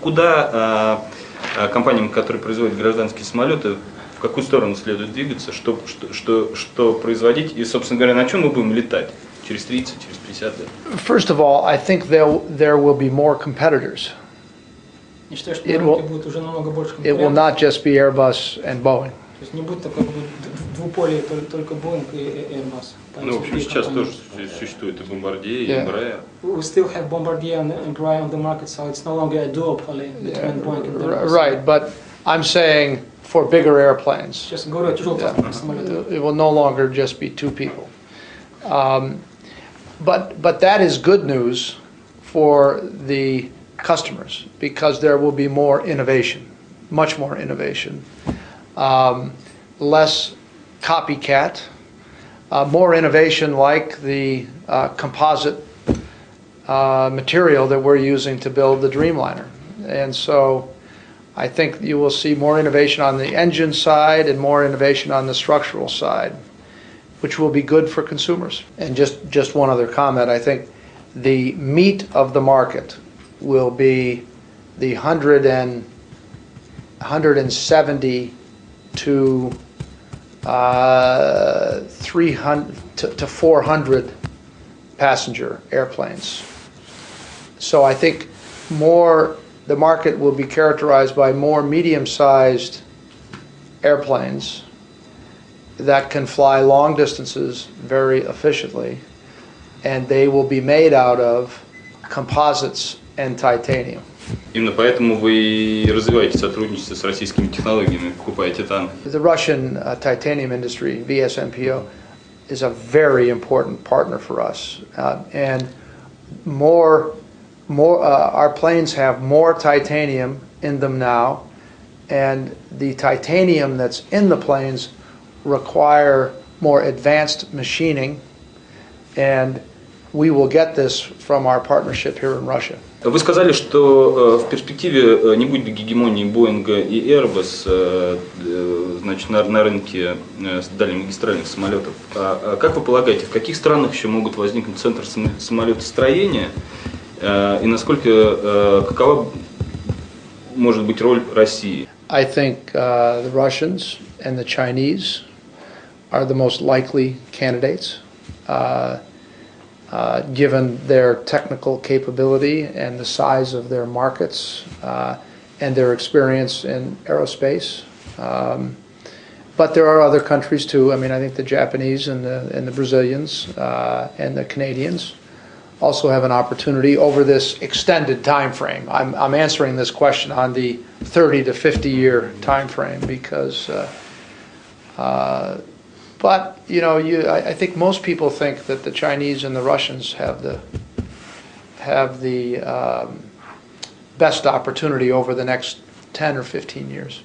Куда компаниям, которые производят гражданские самолеты, в какую сторону следует двигаться, что производить и, собственно говоря, на чем мы будем летать через 30, через 50 лет? First of all, I think there will be more competitors. It will not just be Airbus and Boeing. То есть не будет такой двуполие, только Boeing и Airbus. Ну, в общем, сейчас тоже существует и Bombardier, и Embraer. We still have Bombardier and Embraer on the market, so it's no longer a duopoly between Boeing and Airbus. Right, but I'm saying for bigger airplanes, Сейчас говорю о тяжелых самолетах. it will no longer just be two people. But that is good news for the customers because there will be more innovation, much more innovation, less copycat, more innovation like the composite material that we're using to build the Dreamliner. And so I think you will see more innovation on the engine side and more innovation on the structural side, which will be good for consumers. And just one other comment, I think the meat of the market will be the 170 to 300 to 400 passenger airplanes. So I think the market will be characterized by more medium-sized airplanes that can fly long distances very efficiently, and they will be made out of composites and titanium. Именно поэтому вы развиваете сотрудничество с российскими технологиями, покупаете танки. The Russian titanium industry, VSMPO, is a very important partner for us, and our planes have more titanium in them now, and the titanium that's in the planes require more advanced machining, and we will get this from our partnership here in Russia. Вы сказали, что в перспективе не будет гегемонии Боинга и Airbus, значит, на рынке дальнемагистральных самолетов. Как вы полагаете, в каких странах еще могут возникнуть центры самолетостроения и какова может быть роль России? I think the Russians and the Chinese are the most likely candidates. Given their technical capability and the size of their markets and their experience in aerospace. But there are other countries too. I mean, I think the Japanese and the Brazilians and the Canadians also have an opportunity over this extended time frame. I'm answering this question on the 30 to 50 year time frame because but I think most people think that the Chinese and the Russians have the best opportunity over the next 10 or 15 years.